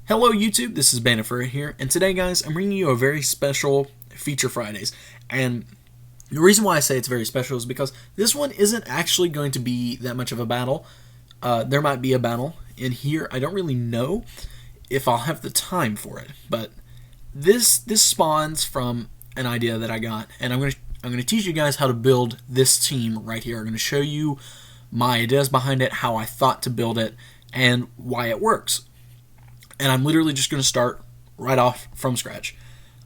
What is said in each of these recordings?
Hello YouTube, this is BandedFurret here, and today guys, I'm bringing you a very special Feature Fridays, and the reason why I say it's very special is because this one isn't actually going to be that much of a battle. There might be a battle in here. I don't really know if I'll have the time for it, but this spawns from an idea that I got, and I'm going to teach you guys how to build this team right here. I'm going to show you my ideas behind it, how I thought to build it, and why it works. And I'm literally just going to start right off from scratch.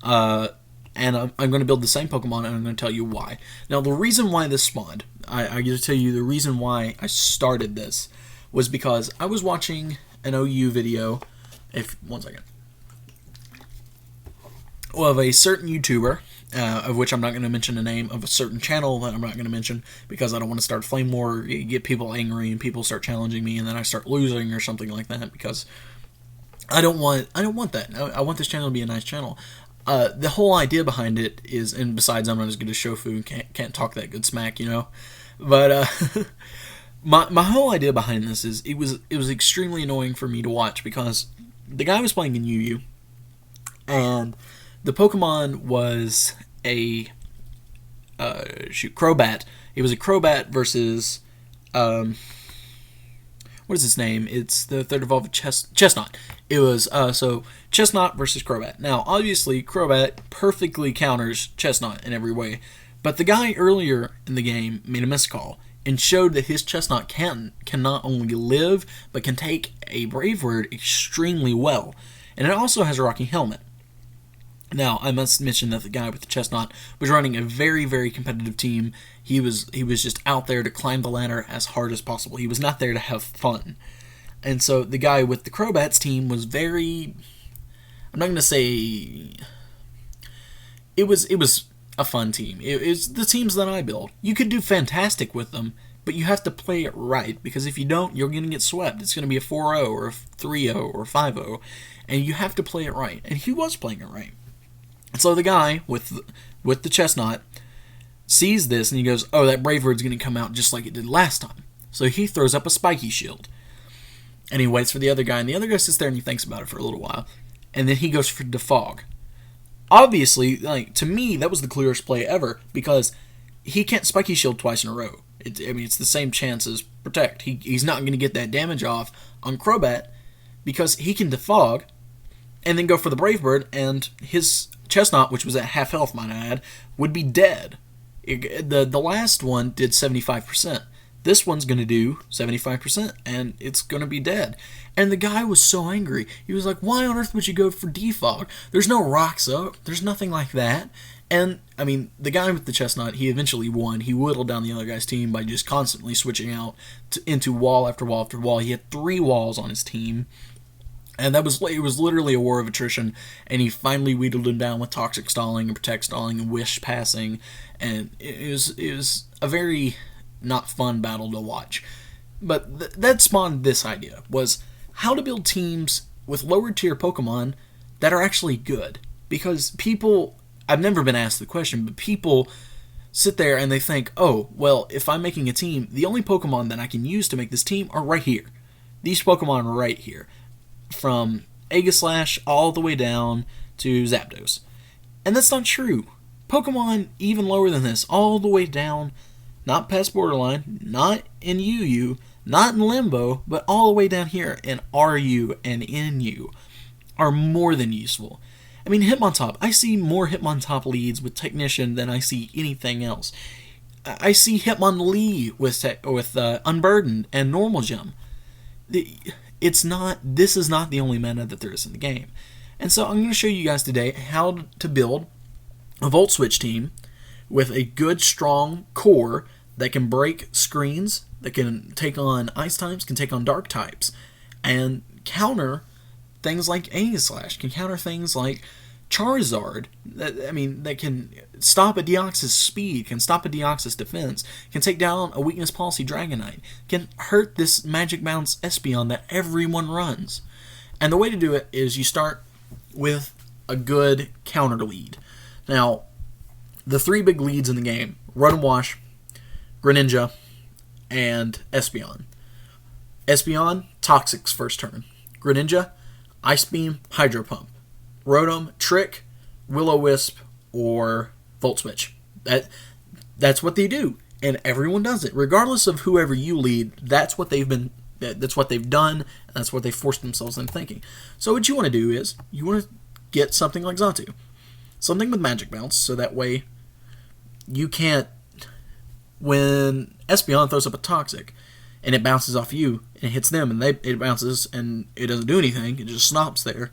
And I'm going to build the same Pokemon, and I'm going to tell you why. Now, the reason why this spawned, I get to tell you the reason why I started this, was because I was watching an OU video, one second, of a certain YouTuber, of which I'm not going to mention the name, of a certain channel that I'm not going to mention, because I don't want to start a flame war, get people angry, and people start challenging me, and then I start losing or something like that, because I don't want that. I want this channel to be a nice channel. The whole idea behind it is, and besides, I'm not as good as Shofu, can't talk that good smack, you know. But my whole idea behind this is it was extremely annoying for me to watch because the guy was playing in UU, and the Pokemon was a Crobat. It was a Crobat versus what is its name? It's the third evolved Chestnut. It was, so, Chestnut versus Crobat. Now, obviously, Crobat perfectly counters Chestnut in every way, but the guy earlier in the game made a miscall and showed that his Chestnut can not only live, but can take a Brave Word extremely well. And it also has a Rocky Helmet. Now, I must mention that the guy with the Chestnut was running a very, very competitive team. He was just out there to climb the ladder as hard as possible. He was not there to have fun. And so the guy with the Crobat's team was very, I'm not going to say, it was a fun team. It's the teams that I build. You could do fantastic with them, but you have to play it right, because if you don't, you're going to get swept. It's going to be a 4-0 or a 3-0 or 5-0, and you have to play it right. And he was playing it right. So the guy with the Chestnut sees this and he goes, oh, that Brave Word's going to come out just like it did last time. So he throws up a Spiky Shield. And he waits for the other guy, and the other guy sits there and he thinks about it for a little while. And then he goes for Defog. Obviously, like, to me, that was the clearest play ever, because he can't Spiky Shield twice in a row. It's the same chance as Protect. He's not going to get that damage off on Crobat, because he can Defog, and then go for the Brave Bird, and his Chestnut, which was at half health, might I add, would be dead. The last one did 75%. This one's going to do 75%, and it's going to be dead. And the guy was so angry. He was like, why on earth would you go for Defog? There's no rocks up. There's nothing like that. And, I mean, the guy with the Chestnut, he eventually won. He whittled down the other guy's team by just constantly switching out into wall after wall after wall. He had 3 walls on his team. And it was literally a war of attrition, and he finally wheedled him down with Toxic Stalling and Protect Stalling and Wish Passing, and it was a very not fun battle to watch. But that spawned this idea, was how to build teams with lower tier Pokemon that are actually good. Because people, I've never been asked the question, but people sit there and they think, oh, well, if I'm making a team, the only Pokemon that I can use to make this team are right here. These Pokemon are right here. From Aegislash all the way down to Zapdos. And that's not true. Pokemon even lower than this, all the way down, not past Borderline, not in UU, not in Limbo, but all the way down here in RU and NU, are more than useful. I mean, Hitmontop, I see more Hitmontop leads with Technician than I see anything else. I see Hitmonlee with Unburdened and Normal Gem. This is not the only meta that there is in the game. And so I'm going to show you guys today how to build a Volt Switch team with a good, strong core that can break screens, that can take on Ice types, can take on Dark types, and counter things like Aegislash, can counter things like Charizard, that can stop a Deoxys speed, can stop a Deoxys defense, can take down a weakness policy Dragonite, can hurt this Magic Bounce Espeon that everyone runs. And the way to do it is you start with a good counter lead. Now, the 3 big leads in the game, Run and Wash, Greninja, and Espeon. Espeon, Toxic's first turn. Greninja, Ice Beam, Hydro Pump, Rotom, Trick, Will-O-Wisp, or Volt Switch. That's what they do, and everyone does it, regardless of whoever you lead. That's what they've done, and that's what they forced themselves into thinking. So what you want to do is you want to get something like Xatu, something with Magic Bounce, so that way you can't, when Espeon throws up a Toxic and it bounces off you and it hits them and it bounces and it doesn't do anything, it just stops there,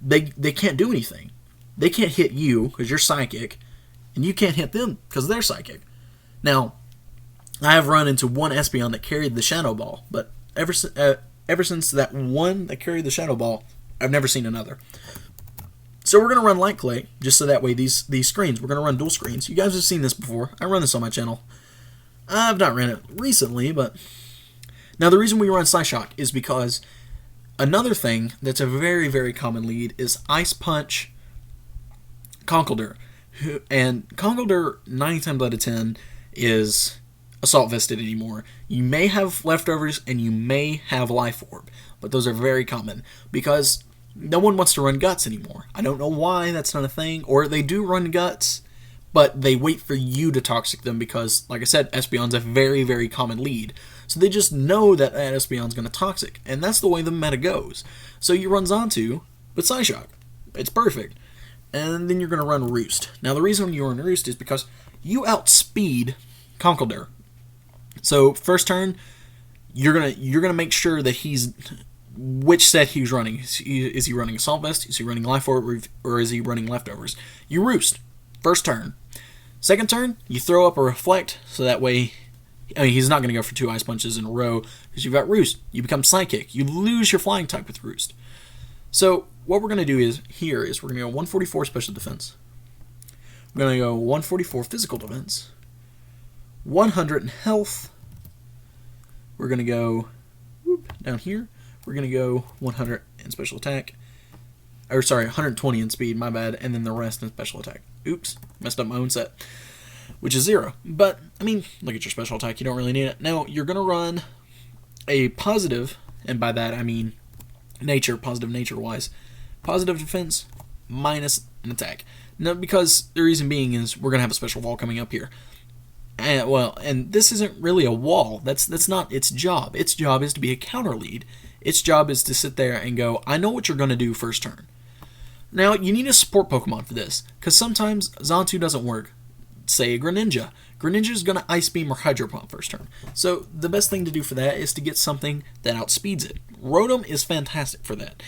they can't do anything. They can't hit you because you're psychic, and you can't hit them because they're psychic. Now, I have run into one Espeon that carried the Shadow Ball, but ever since that one that carried the Shadow Ball, I've never seen another. So we're going to run Light Clay, just so that way these screens, we're going to run dual screens. You guys have seen this before. I run this on my channel. I've not ran it recently, but... Now, the reason we run Psyshock is because another thing that's a very, very common lead is Ice Punch Conkeldurr. And Conkeldurr, 9 times out of 10, is Assault Vested anymore. You may have Leftovers, and you may have Life Orb, but those are very common, because no one wants to run Guts anymore. I don't know why that's not a thing, or they do run Guts, but they wait for you to Toxic them because, like I said, Espeon's a very, very common lead. So they just know that Espeon's going to Toxic, and that's the way the meta goes. So you run Xatu with Psyshock. It's perfect. And then you're going to run Roost. Now the reason you run Roost is because you outspeed Conkeldurr. So first turn, you're gonna make sure that he's which set he's running. Is he running Assault Vest? Is he running Life Orb? Or is he running Leftovers? You Roost. First turn. Second turn, you throw up a Reflect, so that way, I mean, he's not going to go for 2 Ice Punches in a row, because you've got Roost. You become Psychic. You lose your Flying type with Roost. So, what we're going to do is we're going to go 144 Special Defense. We're going to go 144 Physical Defense. 100 in Health. We're going to go down here. We're going to go 100 in Special Attack. Or, sorry, 120 in Speed, my bad, and then the rest in Special Attack. Oops, messed up my own set, which is 0. But, I mean, look at your Special Attack, you don't really need it. Now, you're going to run a positive, and by that I mean nature, positive nature-wise. Positive defense minus an attack. Now, because the reason being is we're going to have a special wall coming up here. And this isn't really a wall. That's not its job. Its job is to be a counter lead. Its job is to sit there and go, I know what you're going to do first turn. Now, you need a support Pokemon for this, because sometimes Xatu doesn't work. Say a Greninja. Greninja is going to Ice Beam or Hydro Pump first turn. So the best thing to do for that is to get something that outspeeds it. Rotom is fantastic for that.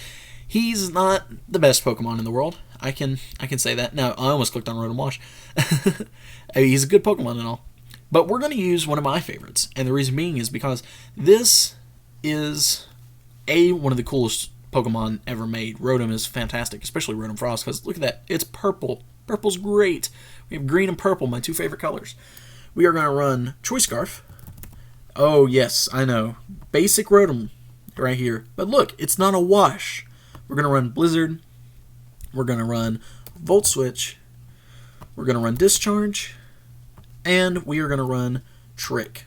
He's not the best Pokemon in the world. I can say that. Now, I almost clicked on Rotom Wash. I mean, he's a good Pokemon and all. But we're going to use one of my favorites, and the reason being is because this is one of the coolest Pokemon ever made. Rotom is fantastic, especially Rotom Frost, because look at that. It's purple. Purple's great. We have green and purple, my 2 favorite colors. We are going to run Choice Scarf. Oh, yes, I know. Basic Rotom right here. But look, it's not a wash. We're going to run Blizzard. We're going to run Volt Switch. We're going to run Discharge. And we are going to run Trick.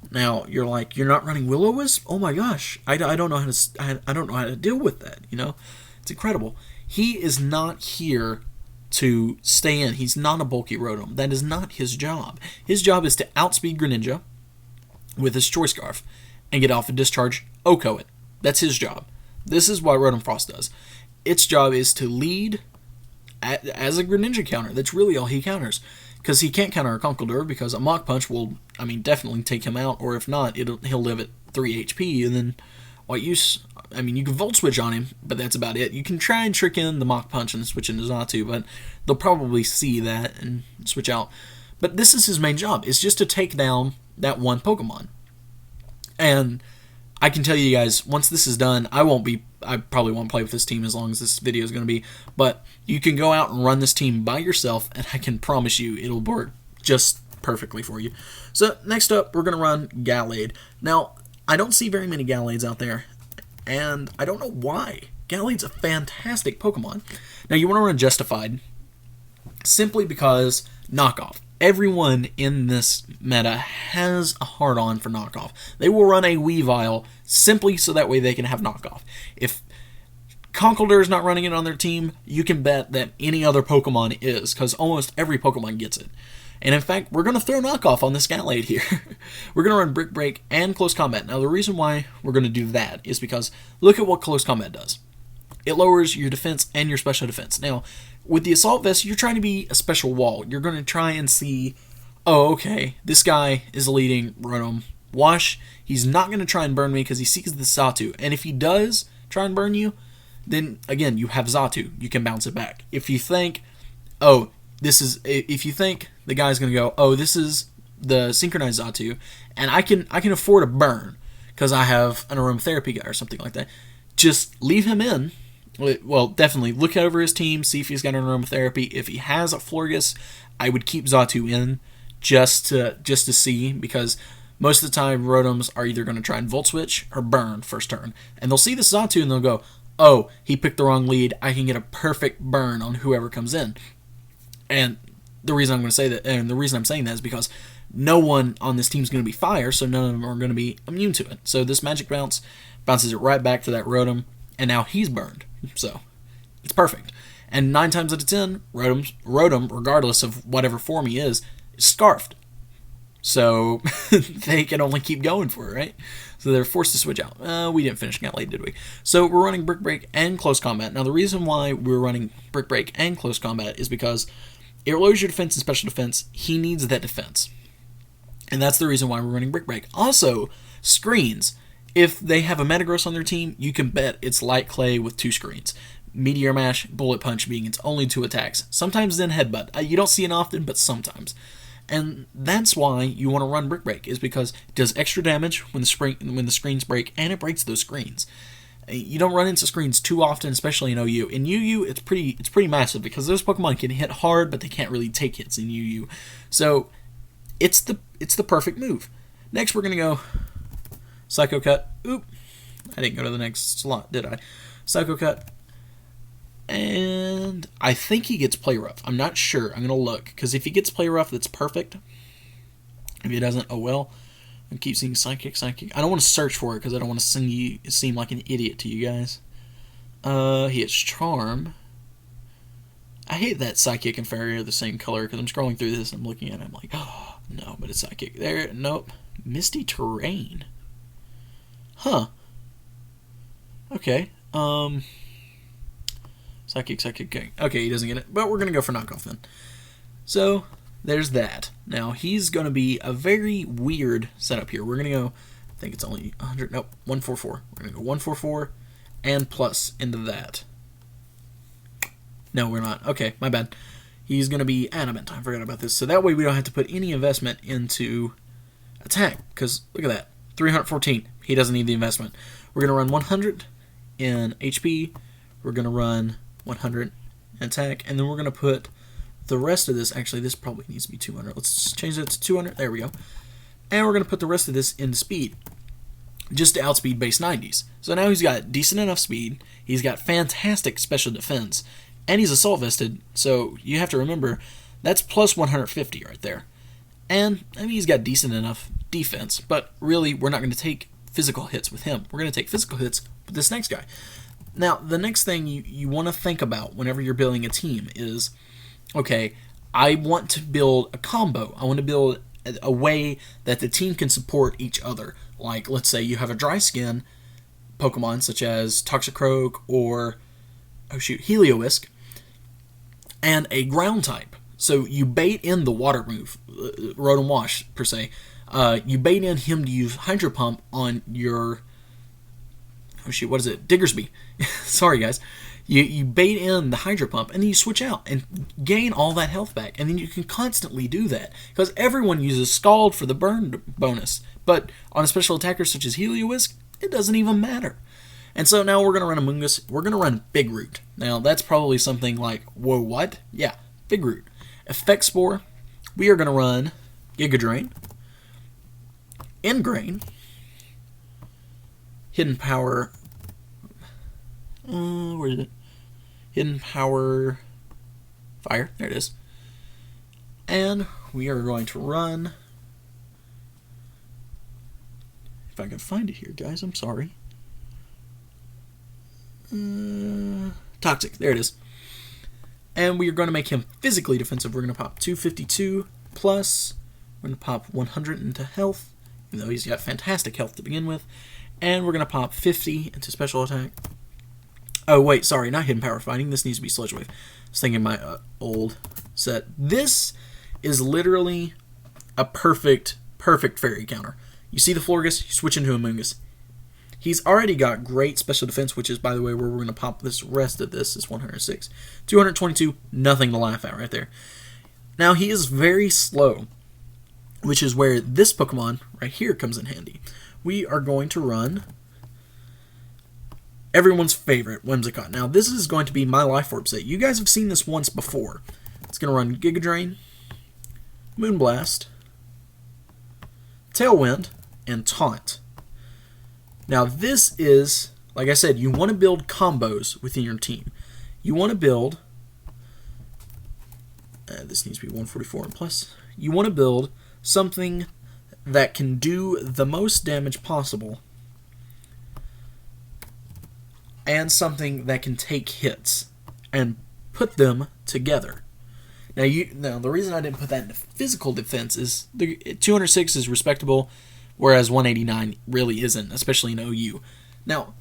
Now, you're like, you're not running Will-O-Wisp? Oh my gosh, I don't know how to I don't know how to deal with that, you know? It's incredible. He is not here to stay in. He's not a bulky Rotom. That is not his job. His job is to outspeed Greninja with his Choice Scarf and get off a Discharge, OHKO it. That's his job. This is what Rotom Frost does. Its job is to lead as a Greninja counter. That's really all he counters. Because he can't counter a Conkeldurr, because a Mach Punch will, I mean, definitely take him out, or if not, he'll live at 3 HP, and then what use? I mean, you can Volt Switch on him, but that's about it. You can try and trick in the Mach Punch and switch into Xatu, but they'll probably see that and switch out. But this is his main job, is just to take down that one Pokemon. And I can tell you guys, once this is done, I probably won't play with this team as long as this video is going to be, but you can go out and run this team by yourself, and I can promise you it'll work just perfectly for you. So next up, we're going to run Gallade. Now, I don't see very many Gallades out there, and I don't know why. Gallade's a fantastic Pokemon. Now, you want to run Justified simply because knockoff. Everyone in this meta has a hard-on for knockoff. They will run a Weavile simply so that way they can have knockoff. If Conkeldurr is not running it on their team, you can bet that any other Pokemon is, because almost every Pokemon gets it. And in fact, we're going to throw knockoff on this Scoutblade here. We're going to run Brick Break and Close Combat. Now, the reason why we're going to do that is because look at what Close Combat does. It lowers your defense and your special defense. Now, with the Assault Vest, you're trying to be a special wall. You're going to try and see, oh, okay, this guy is leading Rotom Wash. He's not going to try and burn me because he seeks the Xatu. And if he does try and burn you, then, again, you have Xatu. You can bounce it back. If you think, if you think the guy's going to go, oh, this is the synchronized Xatu, and I can afford a burn because I have an aromatherapy guy or something like that, just leave him in. Well, definitely look over his team, see if he's got an aromatherapy. If he has a Florges, I would keep Xatu in just to see, because most of the time Rotoms are either going to try and Volt Switch or burn first turn, and they'll see the Xatu and they'll go, oh, he picked the wrong lead, I can get a perfect burn on whoever comes in. And the reason I'm going to say that, and the reason I'm saying that is because no one on this team is going to be fire, so none of them are going to be immune to it. So this Magic Bounce bounces it right back to that Rotom, and now he's burned. So it's perfect. And 9 times out of 10, Rotom, regardless of whatever form he is scarfed. So they can only keep going for it, right? So they're forced to switch out. We didn't finish Scoutblade, did we? So we're running Brick Break and Close Combat. Now the reason why we're running Brick Break and Close Combat is because it lowers your defense and special defense. He needs that defense. And that's the reason why we're running Brick Break. Also, screens. If they have a Metagross on their team, you can bet it's Light Clay with 2 screens. Meteor Mash, Bullet Punch being its only 2 attacks. Sometimes then Headbutt. You don't see it often, but sometimes. And that's why you want to run Brick Break, is because it does extra damage when the screens break, and it breaks those screens. You don't run into screens too often, especially in OU. In UU, it's pretty massive, because those Pokemon can hit hard, but they can't really take hits in UU. So it's the perfect move. Next, we're gonna go Psycho Cut. Oop, I didn't go to the next slot, did I? Psycho Cut. And I think he gets Play Rough. I'm not sure. I'm going to look. Because if he gets Play Rough, that's perfect. If he doesn't, oh well. I keep seeing Psychic. I don't want to search for it because I don't want to seem like an idiot to you guys. He has Charm. I hate that Psychic and Fairy are the same color because I'm scrolling through this and I'm looking at it. I'm like, oh, no, but it's Psychic. There, nope. Misty Terrain. Huh. Okay. Psychic. Okay, he doesn't get it, but we're going to go for knockoff then. So, there's that. Now, he's going to be a very weird setup here. We're going to go, I think it's only 100, nope, 144. We're going to go 144 and plus into that. No, we're not. Okay, my bad. He's going to be, I forgot about this. So that way we don't have to put any investment into attack, because look at that, 314. He doesn't need the investment. We're going to run 100 in HP. We're going to run 100 in attack, and then we're going to put the rest of this, actually this probably needs to be 200. Let's change that to 200. There we go. And we're going to put the rest of this into speed, just to outspeed base 90s. So now he's got decent enough speed, he's got fantastic special defense, and he's assault vested, so you have to remember, that's plus 150 right there. And, I mean, he's got decent enough defense, but really, we're not going to take physical hits with him. We're going to take physical hits with this next guy. Now, the next thing you want to think about whenever you're building a team is, okay, I want to build a combo. I want to build a way that the team can support each other. Like, let's say you have a dry skin Pokemon, such as Toxicroak or, Heliolisk, and a ground type. So you bait in the water move, Rotom Wash, per se. You bait in him to use Hydro Pump on your... what is it? Diggersby. Sorry, guys. You bait in the Hydro Pump, and then you switch out and gain all that health back. And then you can constantly do that, because everyone uses Scald for the burn bonus. But on a special attacker such as Heliolisk, it doesn't even matter. And so now we're going to run Amoonguss. We're going to run Big Root. Now, that's probably something like, whoa, what? Yeah, Big Root. Effect Spore. We are going to run Giga Drain, Ingrain, Hidden Power. Where is it? Hidden Power Fire. There it is. And we are going to run. If I can find it here, guys, I'm sorry. Toxic, there it is. And we are going to make him physically defensive. We're going to pop 252 plus. We're going to pop 100 into health, even though he's got fantastic health to begin with. And we're going to pop 50 into special attack. Oh, wait, sorry, not hidden power fighting. This needs to be Sludge Wave. I was thinking my old set. This is literally a perfect fairy counter. You see the Florgus, you switch into a Mungus. He's already got great special defense, which is, by the way, where we're going to pop this rest of this is 106. 222, nothing to laugh at right there. Now, he is very slow, which is where this Pokemon right here comes in handy. We are going to run everyone's favorite, Whimsicott. Now, this is going to be my Life Orb set. You guys have seen this once before. It's going to run Giga Drain, Moonblast, Tailwind, and Taunt. Now, this is, like I said, you want to build combos within your team. You want to build, this needs to be 144 and plus. You want to build something that can do the most damage possible and something that can take hits and put them together. Now, the reason I didn't put that into physical defense is the 206 is respectable, whereas 189 really isn't, especially in OU. Now,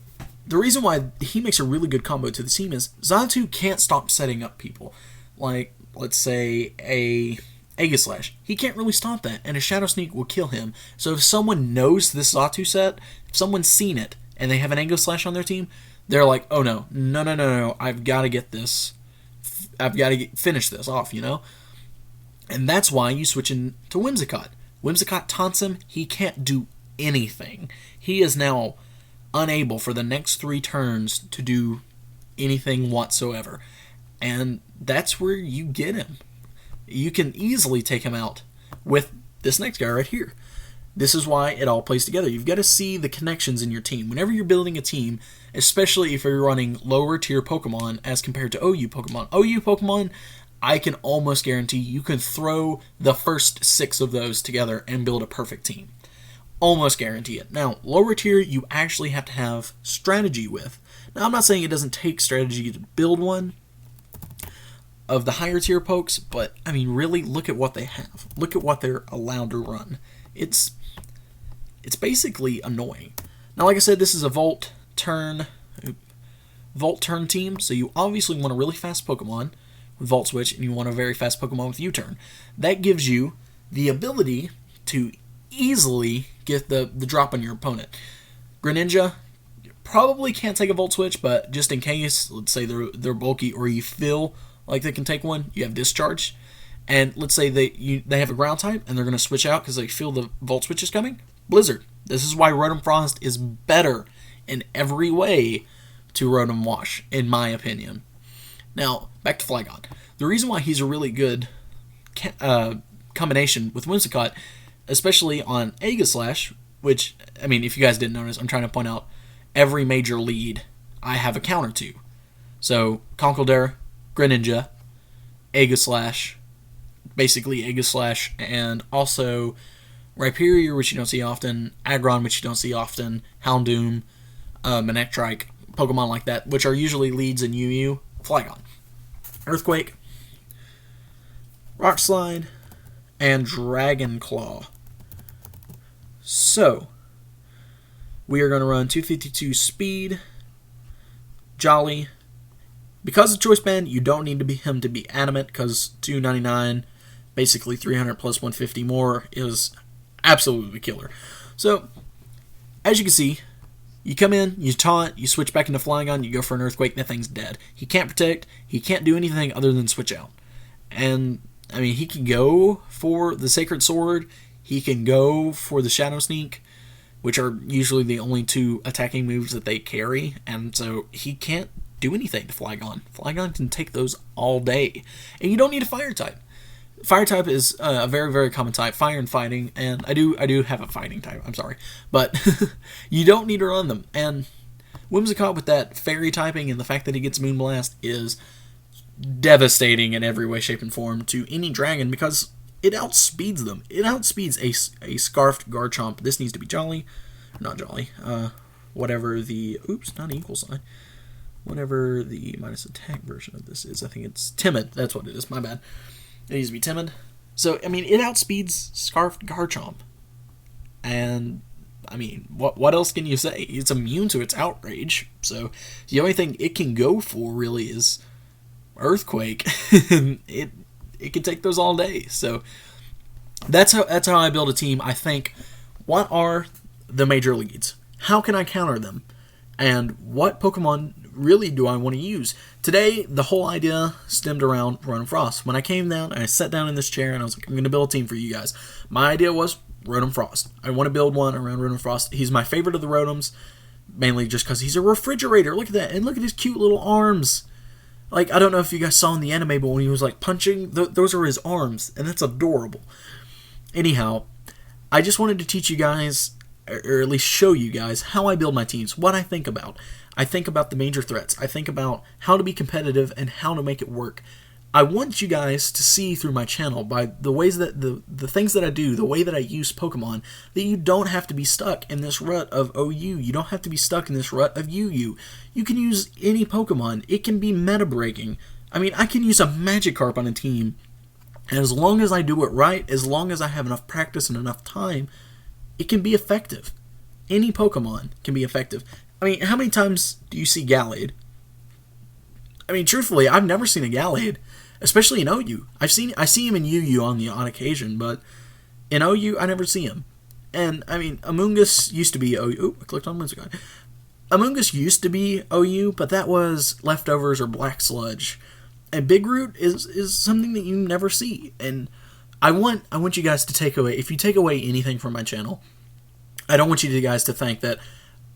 the reason why he makes a really good combo to the team is Xatu can't stop setting up people. Like, let's say, a Aegislash. He can't really stop that, and a Shadow Sneak will kill him. So if someone knows this Xatu set, if someone's seen it, and they have an Aegislash on their team, they're like, oh no, I've got to get this. I've got to finish this off, you know? And that's why you switch into Whimsicott. Whimsicott taunts him, he can't do anything. He is now unable for the next 3 turns to do anything whatsoever. And that's where you get him. You can easily take him out with this next guy right here. This is why it all plays together. You've got to see the connections in your team. Whenever you're building a team, especially if you're running lower tier Pokemon as compared to OU Pokemon. OU Pokemon, I can almost guarantee you can throw the first 6 of those together and build a perfect team. Almost guarantee it. Now, lower tier, you actually have to have strategy with. Now, I'm not saying it doesn't take strategy to build one of the higher tier pokes, but, I mean, really, look at what they have. Look at what they're allowed to run. It's basically annoying. Now, like I said, this is a Volt turn team, so you obviously want a really fast Pokemon with Volt Switch, and you want a very fast Pokemon with U-turn. That gives you the ability to easily get the drop on your opponent. Greninja probably can't take a Volt Switch, but just in case, let's say they're bulky or you feel like they can take one, you have Discharge. And let's say they have a ground type and they're going to switch out because they feel the Volt Switch is coming. Blizzard. This is why Rotom Frost is better in every way to Rotom Wash, in my opinion. Now, back to Flygon. The reason why he's a really good combination with Whimsicott, especially on Aegislash, which, I mean, if you guys didn't notice, I'm trying to point out every major lead I have a counter to. So, Conkeldurr, Greninja, Aegislash, basically Aegislash, and also Rhyperior, which you don't see often, Aggron, which you don't see often, Houndoom, Manectric, Pokemon like that, which are usually leads in UU, Flygon. Earthquake, Rock Slide, and Dragon Claw. So, we are going to run 252 speed, Jolly. Because of Choice Band, you don't need him to be adamant, because 299, basically 300 plus 150 more, is absolutely killer. So, as you can see, you come in, you taunt, you switch back into Flygon, you go for an Earthquake, that thing's dead. He can't protect, he can't do anything other than switch out. And, I mean, he can go for the Sacred Sword, he can go for the Shadow Sneak, which are usually the only 2 attacking moves that they carry, and so he can't do anything to Flygon. Flygon can take those all day. And you don't need a Fire type. Fire type is a very, very common type. Fire and fighting, and I do have a fighting type, I'm sorry. But you don't need to run them. And Whimsicott with that fairy typing and the fact that he gets Moonblast is devastating in every way, shape, and form to any dragon because it outspeeds them. It outspeeds a Scarfed Garchomp. This needs to be Jolly. Not Jolly. Whatever the... Oops, not equal sign. whatever the minus attack version of this is. I think it's timid. That's what it is. My bad. It needs to be timid. So, I mean, it outspeeds Scarfed Garchomp. And, I mean, what else can you say? It's immune to its outrage. So, the only thing it can go for, really, is Earthquake. it can take those all day. So, that's how I build a team. I think, what are the major leads? How can I counter them? And what Pokemon really do I want to use? Today, the whole idea stemmed around Rotom Frost. When I came down, and I sat down in this chair, and I was like, I'm going to build a team for you guys. My idea was Rotom Frost. I want to build one around Rotom Frost. He's my favorite of the Rotoms, mainly just because he's a refrigerator. Look at that. And look at his cute little arms. Like, I don't know if you guys saw in the anime, but when he was, like, punching, those are his arms, and that's adorable. Anyhow, I just wanted to teach you guys, or at least show you guys, how I build my teams, what I think about. I think about the major threats. I think about how to be competitive and how to make it work. I want you guys to see through my channel, by the ways that the things that I do, the way that I use Pokemon, that you don't have to be stuck in this rut of OU. You don't have to be stuck in this rut of UU. You can use any Pokemon. It can be meta breaking. I mean, I can use a Magikarp on a team, and as long as I do it right, as long as I have enough practice and enough time, it can be effective. Any Pokemon can be effective. I mean, how many times do you see Gallade? I mean, truthfully, I've never seen a Gallade, especially in OU. I see him in UU on the odd occasion, but in OU, I never see him. And, I mean, Amoonguss used to be OU. Ooh, I clicked on Whimsicott. Amoonguss used to be OU, but that was Leftovers or Black Sludge. And Big Root is something that you never see. And I want you guys to take away, if you take away anything from my channel, I don't want you guys to think that,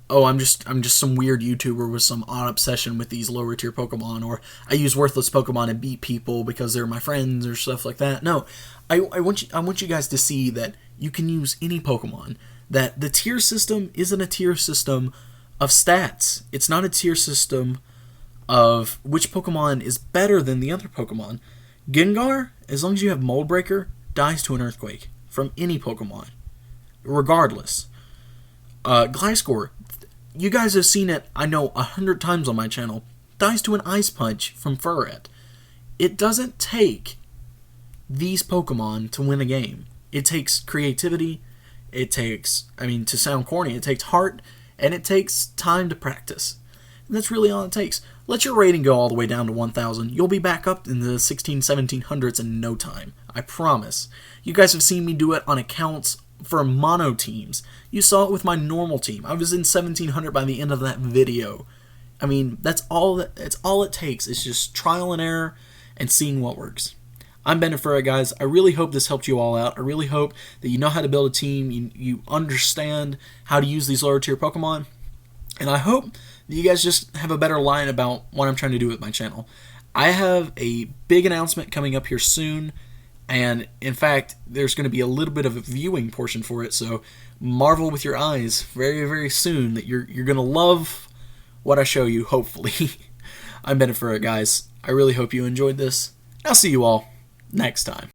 oh, I'm just some weird YouTuber with some odd obsession with these lower tier Pokemon, or I use worthless Pokemon and beat people because they're my friends or stuff like that. No, I want you guys to see that you can use any Pokemon. That the tier system isn't a tier system of stats. It's not a tier system of which Pokemon is better than the other Pokemon. Gengar, as long as you have Mold Breaker, dies to an Earthquake from any Pokemon, regardless. Gliscor, you guys have seen it, I know, 100 times on my channel, dies to an Ice Punch from Furret. It doesn't take these Pokemon to win a game. It takes creativity, it takes, I mean, to sound corny, it takes heart, and it takes time to practice. And that's really all it takes. Let your rating go all the way down to 1,000. You'll be back up in the 1700s in no time. I promise. You guys have seen me do it on accounts for mono teams. You saw it with my normal team. I was in 1700 by the end of that video. I mean, that's all it takes. It's just trial and error and seeing what works. I'm BandedFurret, guys. I really hope this helped you all out. I really hope that you know how to build a team. You understand how to use these lower tier Pokemon. And I hope that you guys just have a better line about what I'm trying to do with my channel. I have a big announcement coming up here soon. And, in fact, there's going to be a little bit of a viewing portion for it. So, marvel with your eyes very, very soon that you're going to love what I show you, hopefully. I'm BandedFurret, guys. I really hope you enjoyed this. I'll see you all next time.